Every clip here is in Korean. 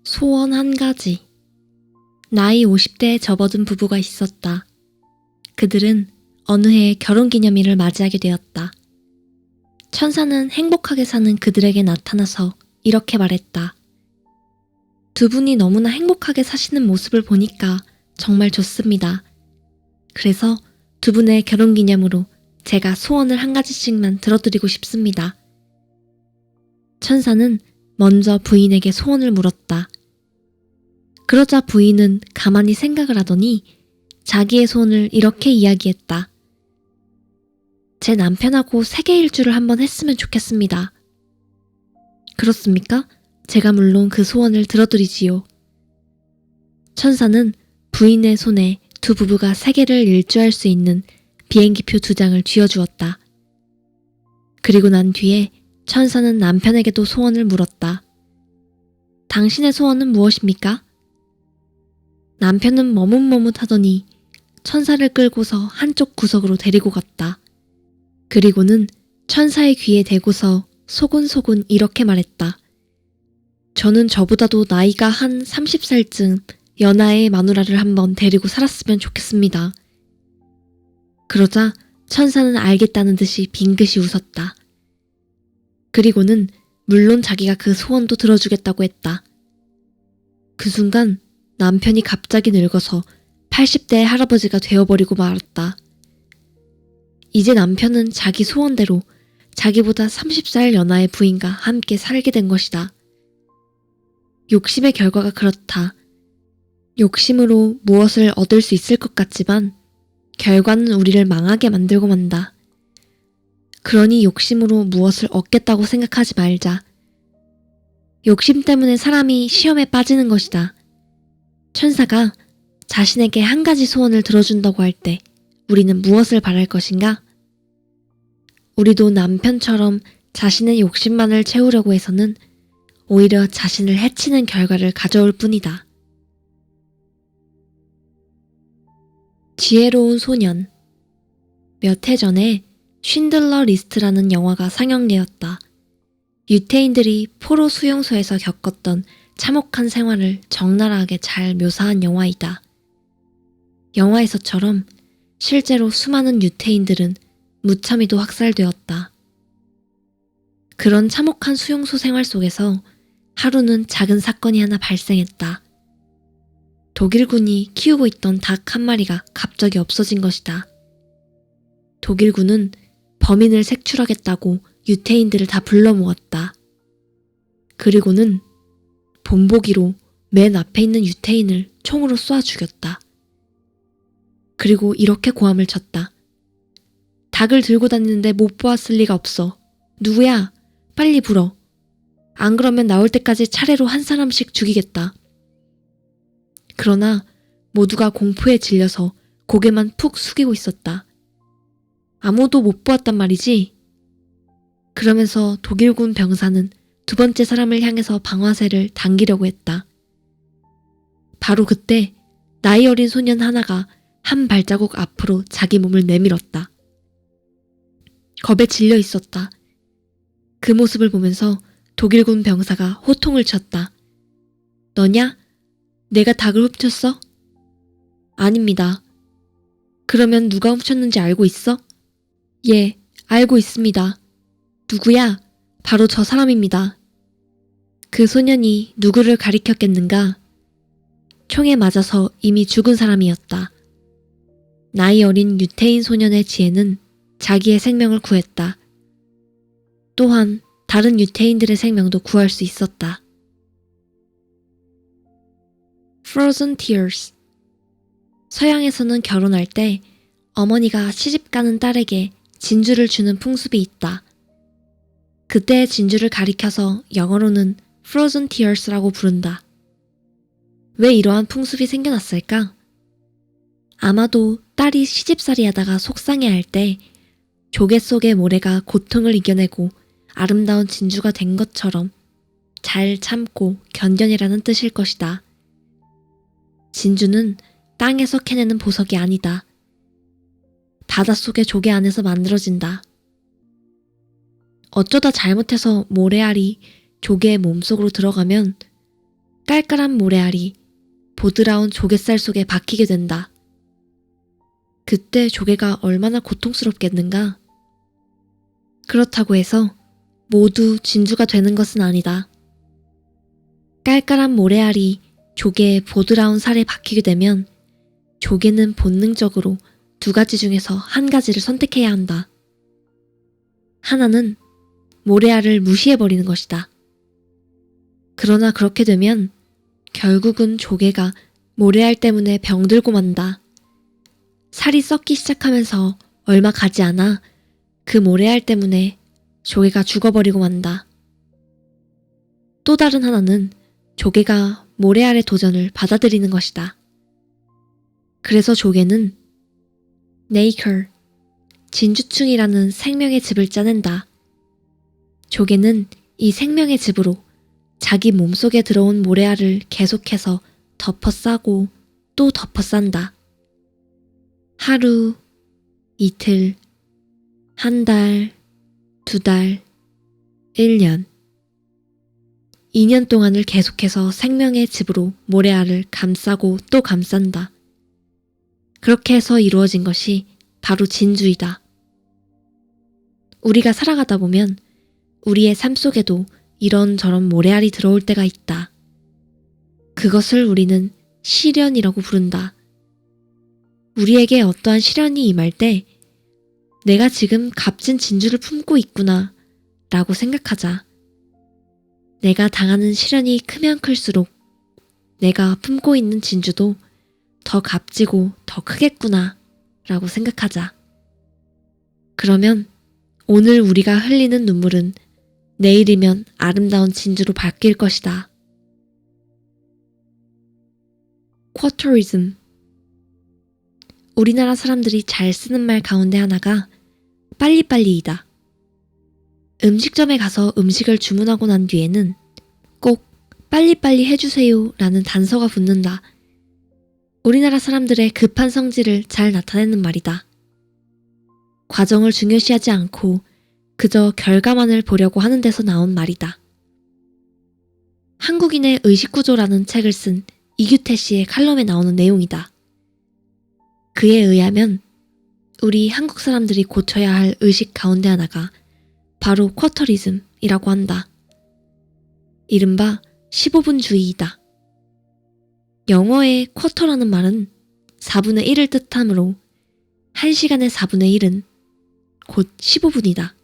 소원 한 가지. 나이 50대에 접어든 부부가 있었다. 그들은 어느 해 결혼기념일을 맞이하게 되었다. 천사는 행복하게 사는 그들에게 나타나서 이렇게 말했다. 두 분이 너무나 행복하게 사시는 모습을 보니까 정말 좋습니다. 그래서 두 분의 결혼기념으로 제가 소원을 한 가지씩만 들어드리고 싶습니다. 천사는 먼저 부인에게 소원을 물었다. 그러자 부인은 가만히 생각을 하더니 자기의 소원을 이렇게 이야기했다. 제 남편하고 세계 일주를 한번 했으면 좋겠습니다. 그렇습니까? 제가 물론 그 소원을 들어드리지요. 천사는 부인의 손에 두 부부가 세계를 일주할 수 있는 비행기표 2장을 쥐어주었다. 그리고 난 뒤에 천사는 남편에게도 소원을 물었다. 당신의 소원은 무엇입니까? 남편은 머뭇머뭇하더니 천사를 끌고서 한쪽 구석으로 데리고 갔다. 그리고는 천사의 귀에 대고서 소곤소곤 이렇게 말했다. 저는 저보다도 나이가 한 30살쯤 연하의 마누라를 한번 데리고 살았으면 좋겠습니다. 그러자 천사는 알겠다는 듯이 빙긋이 웃었다. 그리고는 물론 자기가 그 소원도 들어주겠다고 했다. 그 순간 남편이 갑자기 늙어서 80대의 할아버지가 되어버리고 말았다. 이제 남편은 자기 소원대로 자기보다 30살 연하의 부인과 함께 살게 된 것이다. 욕심의 결과가 그렇다. 욕심으로 무엇을 얻을 수 있을 것 같지만 결과는 우리를 망하게 만들고 만다. 그러니 욕심으로 무엇을 얻겠다고 생각하지 말자. 욕심 때문에 사람이 시험에 빠지는 것이다. 천사가 자신에게 한 가지 소원을 들어준다고 할 때 우리는 무엇을 바랄 것인가? 우리도 남편처럼 자신의 욕심만을 채우려고 해서는 오히려 자신을 해치는 결과를 가져올 뿐이다. 지혜로운 소년. 몇 해 전에 쉰들러 리스트라는 영화가 상영되었다. 유태인들이 포로 수용소에서 겪었던 참혹한 생활을 적나라하게 잘 묘사한 영화이다. 영화에서처럼 실제로 수많은 유태인들은 무참히도 학살되었다. 그런 참혹한 수용소 생활 속에서 하루는 작은 사건이 하나 발생했다. 독일군이 키우고 있던 닭 한 마리가 갑자기 없어진 것이다. 독일군은 범인을 색출하겠다고 유태인들을 다 불러 모았다. 그리고는 본보기로 맨 앞에 있는 유태인을 총으로 쏴 죽였다. 그리고 이렇게 고함을 쳤다. 닭을 들고 다니는데 못 보았을 리가 없어. 누구야? 빨리 불어. 안 그러면 나올 때까지 차례로 한 사람씩 죽이겠다. 그러나 모두가 공포에 질려서 고개만 푹 숙이고 있었다. 아무도 못 보았단 말이지? 그러면서 독일군 병사는 두 번째 사람을 향해서 방아쇠를 당기려고 했다. 바로 그때 나이 어린 소년 하나가 한 발자국 앞으로 자기 몸을 내밀었다. 겁에 질려 있었다. 그 모습을 보면서 독일군 병사가 호통을 쳤다. 너냐? 내가 닭을 훔쳤어? 아닙니다. 그러면 누가 훔쳤는지 알고 있어? 예, 알고 있습니다. 누구야? 바로 저 사람입니다. 그 소년이 누구를 가리켰겠는가? 총에 맞아서 이미 죽은 사람이었다. 나이 어린 유태인 소년의 지혜는 자기의 생명을 구했다. 또한 다른 유태인들의 생명도 구할 수 있었다. Frozen Tears. 서양에서는 결혼할 때 어머니가 시집가는 딸에게 진주를 주는 풍습이 있다. 그때의 진주를 가리켜서 영어로는 Frozen Tears라고 부른다. 왜 이러한 풍습이 생겨났을까? 아마도 딸이 시집살이 하다가 속상해할 때 조개 속의 모래가 고통을 이겨내고 아름다운 진주가 된 것처럼 잘 참고 견뎌내라는 뜻일 것이다. 진주는 땅에서 캐내는 보석이 아니다. 바닷속의 조개 안에서 만들어진다. 어쩌다 잘못해서 모래알이 조개의 몸속으로 들어가면 깔깔한 모래알이 보드라운 조갯살 속에 박히게 된다. 그때 조개가 얼마나 고통스럽겠는가? 그렇다고 해서 모두 진주가 되는 것은 아니다. 깔깔한 모래알이 조개의 보드라운 살에 박히게 되면 조개는 본능적으로 두 가지 중에서 한 가지를 선택해야 한다. 하나는 모래알을 무시해버리는 것이다. 그러나 그렇게 되면 결국은 조개가 모래알 때문에 병들고 만다. 살이 썩기 시작하면서 얼마 가지 않아 그 모래알 때문에 조개가 죽어버리고 만다. 또 다른 하나는 조개가 모래알의 도전을 받아들이는 것이다. 그래서 조개는 네이커, 진주충이라는 생명의 즙을 짜낸다. 조개는 이 생명의 즙으로 자기 몸속에 들어온 모래알을 계속해서 덮어 싸고 또 덮어 싼다. 하루, 이틀, 한 달, 두 달, 1년. 2년 동안을 계속해서 생명의 즙으로 모래알을 감싸고 또 감싼다. 그렇게 해서 이루어진 것이 바로 진주이다. 우리가 살아가다 보면 우리의 삶 속에도 이런저런 모래알이 들어올 때가 있다. 그것을 우리는 시련이라고 부른다. 우리에게 어떠한 시련이 임할 때 내가 지금 값진 진주를 품고 있구나 라고 생각하자. 내가 당하는 시련이 크면 클수록 내가 품고 있는 진주도 더 값지고 더 크겠구나 라고 생각하자. 그러면 오늘 우리가 흘리는 눈물은 내일이면 아름다운 진주로 바뀔 것이다. 쿼터리즘. 우리나라 사람들이 잘 쓰는 말 가운데 하나가 빨리빨리이다. 음식점에 가서 음식을 주문하고 난 뒤에는 꼭 빨리빨리 해주세요 라는 단서가 붙는다. 우리나라 사람들의 급한 성질을 잘 나타내는 말이다. 과정을 중요시하지 않고 그저 결과만을 보려고 하는 데서 나온 말이다. 한국인의 의식구조라는 책을 쓴 이규태 씨의 칼럼에 나오는 내용이다. 그에 의하면 우리 한국 사람들이 고쳐야 할 의식 가운데 하나가 바로 쿼터리즘이라고 한다. 이른바 15분주의이다. 영어의 쿼터라는 말은 4분의 1을 뜻하므로 1시간의 4분의 1은 곧 15분이다.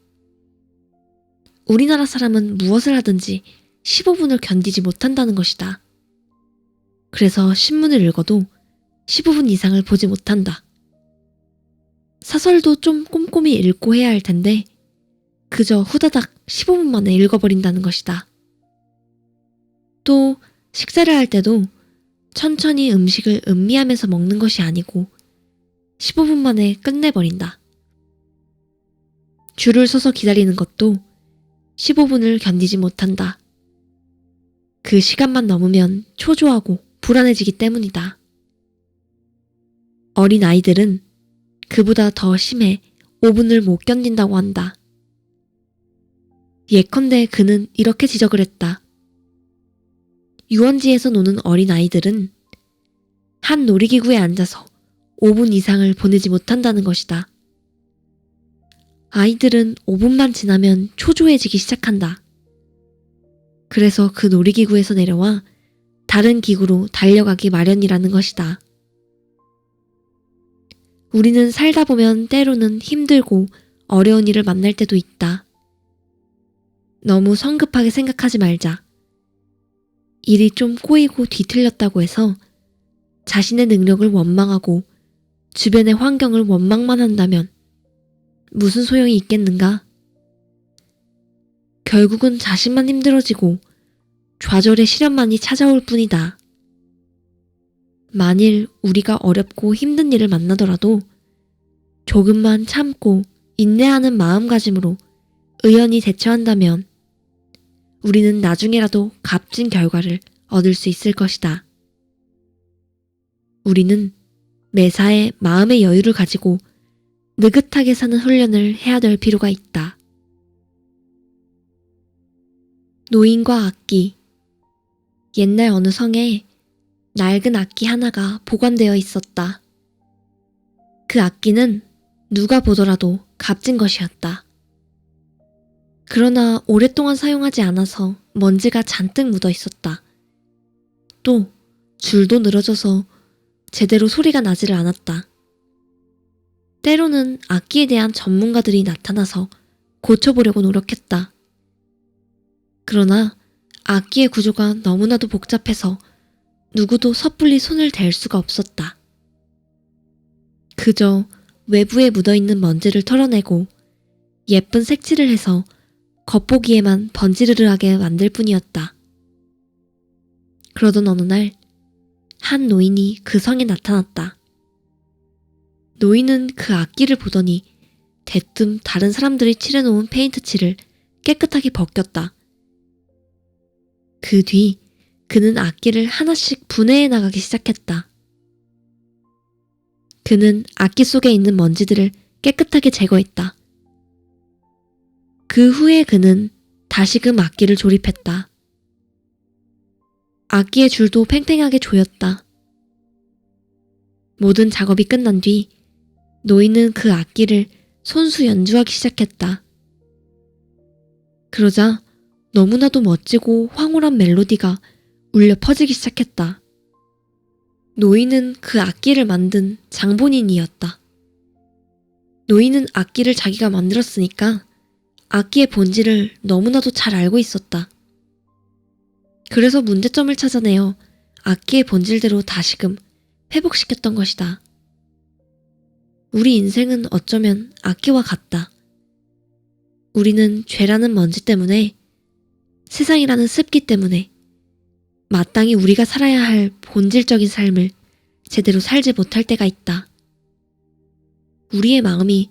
우리나라 사람은 무엇을 하든지 15분을 견디지 못한다는 것이다. 그래서 신문을 읽어도 15분 이상을 보지 못한다. 사설도 좀 꼼꼼히 읽고 해야 할 텐데 그저 후다닥 15분 만에 읽어버린다는 것이다. 또 식사를 할 때도 천천히 음식을 음미하면서 먹는 것이 아니고 15분 만에 끝내버린다. 줄을 서서 기다리는 것도 15분을 견디지 못한다. 그 시간만 넘으면 초조하고 불안해지기 때문이다. 어린 아이들은 그보다 더 심해 5분을 못 견딘다고 한다. 예컨대 그는 이렇게 지적을 했다. 유원지에서 노는 어린 아이들은 한 놀이기구에 앉아서 5분 이상을 보내지 못한다는 것이다. 아이들은 5분만 지나면 초조해지기 시작한다. 그래서 그 놀이기구에서 내려와 다른 기구로 달려가기 마련이라는 것이다. 우리는 살다 보면 때로는 힘들고 어려운 일을 만날 때도 있다. 너무 성급하게 생각하지 말자. 일이 좀 꼬이고 뒤틀렸다고 해서 자신의 능력을 원망하고 주변의 환경을 원망만 한다면 무슨 소용이 있겠는가? 결국은 자신만 힘들어지고 좌절의 시련만이 찾아올 뿐이다. 만일 우리가 어렵고 힘든 일을 만나더라도 조금만 참고 인내하는 마음가짐으로 의연히 대처한다면 우리는 나중에라도 값진 결과를 얻을 수 있을 것이다. 우리는 매사에 마음의 여유를 가지고 느긋하게 사는 훈련을 해야 될 필요가 있다. 노인과 악기. 옛날 어느 성에 낡은 악기 하나가 보관되어 있었다. 그 악기는 누가 보더라도 값진 것이었다. 그러나 오랫동안 사용하지 않아서 먼지가 잔뜩 묻어 있었다. 또 줄도 늘어져서 제대로 소리가 나지를 않았다. 때로는 악기에 대한 전문가들이 나타나서 고쳐보려고 노력했다. 그러나 악기의 구조가 너무나도 복잡해서 누구도 섣불리 손을 댈 수가 없었다. 그저 외부에 묻어있는 먼지를 털어내고 예쁜 색칠을 해서 겉보기에만 번지르르하게 만들 뿐이었다. 그러던 어느 날 한 노인이 그 성에 나타났다. 노인은 그 악기를 보더니 대뜸 다른 사람들이 칠해놓은 페인트 칠을 깨끗하게 벗겼다. 그 뒤 그는 악기를 하나씩 분해해 나가기 시작했다. 그는 악기 속에 있는 먼지들을 깨끗하게 제거했다. 그 후에 그는 다시금 악기를 조립했다. 악기의 줄도 팽팽하게 조였다. 모든 작업이 끝난 뒤 노인은 그 악기를 손수 연주하기 시작했다. 그러자 너무나도 멋지고 황홀한 멜로디가 울려 퍼지기 시작했다. 노인은 그 악기를 만든 장본인이었다. 노인은 악기를 자기가 만들었으니까 악기의 본질을 너무나도 잘 알고 있었다. 그래서 문제점을 찾아내어 악기의 본질대로 다시금 회복시켰던 것이다. 우리 인생은 어쩌면 악기와 같다. 우리는 죄라는 먼지 때문에, 세상이라는 습기 때문에 마땅히 우리가 살아야 할 본질적인 삶을 제대로 살지 못할 때가 있다. 우리의 마음이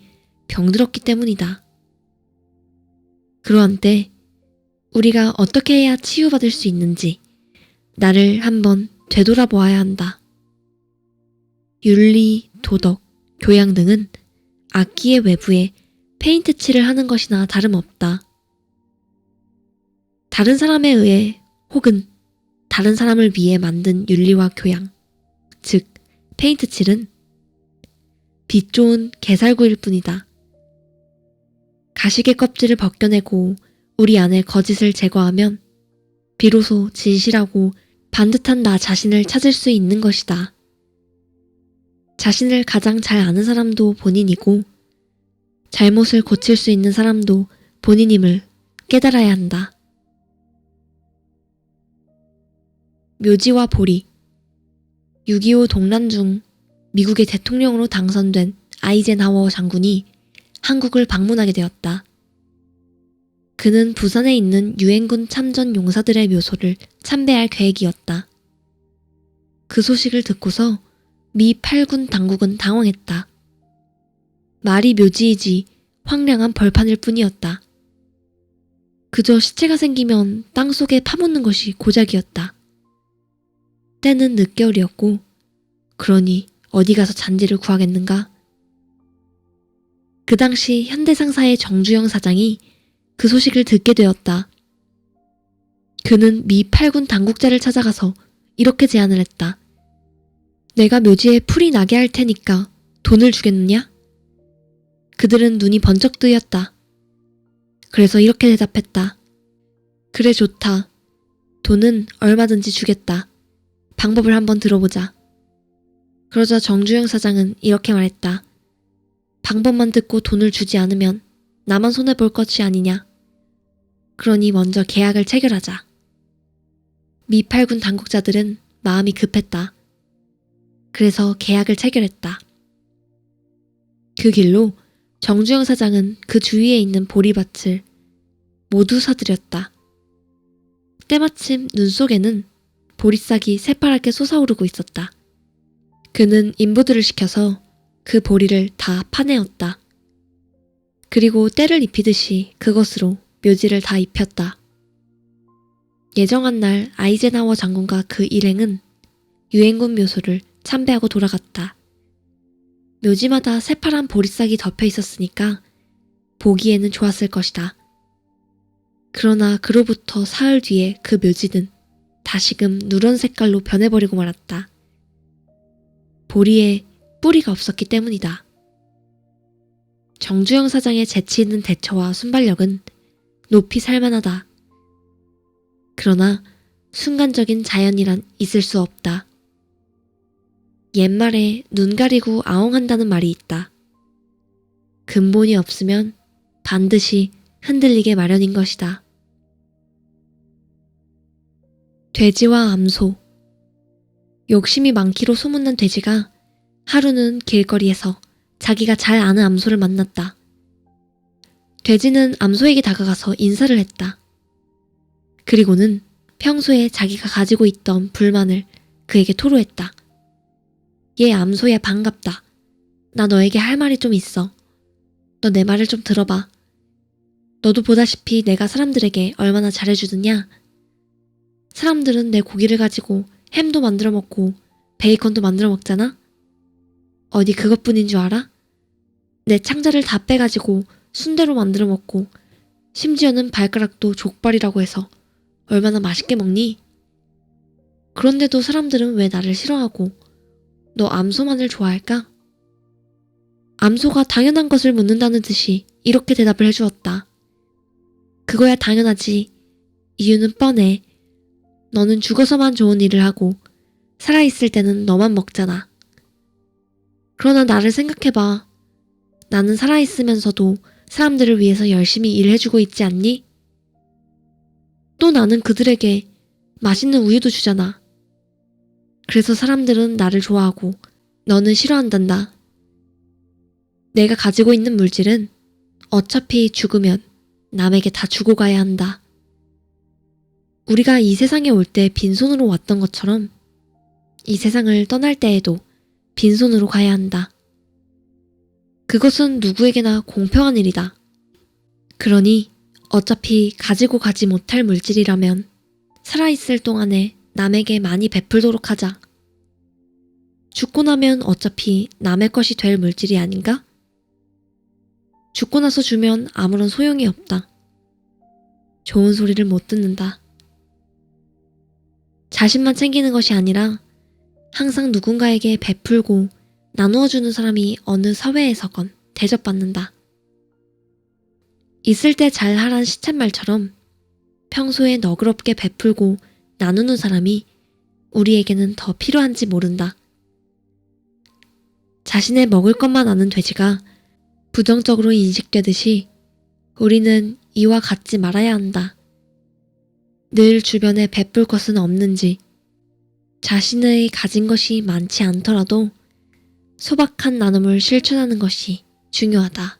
병들었기 때문이다. 그러한 때 우리가 어떻게 해야 치유받을 수 있는지 나를 한번 되돌아보아야 한다. 윤리, 도덕, 교양 등은 악기의 외부에 페인트 칠을 하는 것이나 다름없다. 다른 사람에 의해 혹은 다른 사람을 위해 만든 윤리와 교양, 즉 페인트 칠은 빛 좋은 개살구일 뿐이다. 가시의 껍질을 벗겨내고 우리 안의 거짓을 제거하면 비로소 진실하고 반듯한 나 자신을 찾을 수 있는 것이다. 자신을 가장 잘 아는 사람도 본인이고 잘못을 고칠 수 있는 사람도 본인임을 깨달아야 한다. 묘지와 보리. 6.25 동란 중 미국의 대통령으로 당선된 아이젠하워 장군이 한국을 방문하게 되었다. 그는 부산에 있는 유엔군 참전 용사들의 묘소를 참배할 계획이었다. 그 소식을 듣고서 미 8군 당국은 당황했다. 말이 묘지이지 황량한 벌판일 뿐이었다. 그저 시체가 생기면 땅속에 파묻는 것이 고작이었다. 때는 늦겨울이었고 그러니 어디 가서 잔디를 구하겠는가? 그 당시 현대상사의 정주영 사장이 그 소식을 듣게 되었다. 그는 미 8군 당국자를 찾아가서 이렇게 제안을 했다. 내가 묘지에 풀이 나게 할 테니까 돈을 주겠느냐? 그들은 눈이 번쩍 뜨였다. 그래서 이렇게 대답했다. 그래 좋다. 돈은 얼마든지 주겠다. 방법을 한번 들어보자. 그러자 정주영 사장은 이렇게 말했다. 방법만 듣고 돈을 주지 않으면 나만 손해볼 것이 아니냐. 그러니 먼저 계약을 체결하자. 미 8군 당국자들은 마음이 급했다. 그래서 계약을 체결했다. 그 길로 정주영 사장은 그 주위에 있는 보리밭을 모두 사들였다. 때마침 눈 속에는 보리싹이 새파랗게 솟아오르고 있었다. 그는 인부들을 시켜서 그 보리를 다 파내었다. 그리고 때를 입히듯이 그것으로 묘지를 다 입혔다. 예정한 날 아이젠하워 장군과 그 일행은 유엔군 묘소를 참배하고 돌아갔다. 묘지마다 새파란 보리싹이 덮여 있었으니까 보기에는 좋았을 것이다. 그러나 그로부터 사흘 뒤에 그 묘지는 다시금 누런 색깔로 변해버리고 말았다. 보리에 뿌리가 없었기 때문이다. 정주영 사장의 재치 있는 대처와 순발력은 높이 살만하다. 그러나 순간적인 자연이란 있을 수 없다. 옛말에 눈 가리고 아웅한다는 말이 있다. 근본이 없으면 반드시 흔들리게 마련인 것이다. 돼지와 암소. 욕심이 많기로 소문난 돼지가 하루는 길거리에서 자기가 잘 아는 암소를 만났다. 돼지는 암소에게 다가가서 인사를 했다. 그리고는 평소에 자기가 가지고 있던 불만을 그에게 토로했다. 얘 암소야, 반갑다. 나 너에게 할 말이 좀 있어. 너 내 말을 좀 들어봐. 너도 보다시피 내가 사람들에게 얼마나 잘해주느냐? 사람들은 내 고기를 가지고 햄도 만들어 먹고 베이컨도 만들어 먹잖아? 어디 그것뿐인 줄 알아? 내 창자를 다 빼가지고 순대로 만들어 먹고 심지어는 발가락도 족발이라고 해서 얼마나 맛있게 먹니? 그런데도 사람들은 왜 나를 싫어하고 너 암소만을 좋아할까? 암소가 당연한 것을 묻는다는 듯이 이렇게 대답을 해주었다. 그거야 당연하지. 이유는 뻔해. 너는 죽어서만 좋은 일을 하고 살아있을 때는 너만 먹잖아. 그러나 나를 생각해봐. 나는 살아있으면서도 사람들을 위해서 열심히 일해주고 있지 않니? 또 나는 그들에게 맛있는 우유도 주잖아. 그래서 사람들은 나를 좋아하고 너는 싫어한단다. 내가 가지고 있는 물질은 어차피 죽으면 남에게 다 주고 가야 한다. 우리가 이 세상에 올 때 빈손으로 왔던 것처럼 이 세상을 떠날 때에도 빈손으로 가야 한다. 그것은 누구에게나 공평한 일이다. 그러니 어차피 가지고 가지 못할 물질이라면 살아있을 동안에 남에게 많이 베풀도록 하자. 죽고 나면 어차피 남의 것이 될 물질이 아닌가? 죽고 나서 주면 아무런 소용이 없다. 좋은 소리를 못 듣는다. 자신만 챙기는 것이 아니라 항상 누군가에게 베풀고 나누어주는 사람이 어느 사회에서건 대접받는다. 있을 때 잘하란 시쳇말처럼 평소에 너그럽게 베풀고 나누는 사람이 우리에게는 더 필요한지 모른다. 자신의 먹을 것만 아는 돼지가 부정적으로 인식되듯이 우리는 이와 같지 말아야 한다. 늘 주변에 베풀 것은 없는지, 자신의 가진 것이 많지 않더라도 소박한 나눔을 실천하는 것이 중요하다.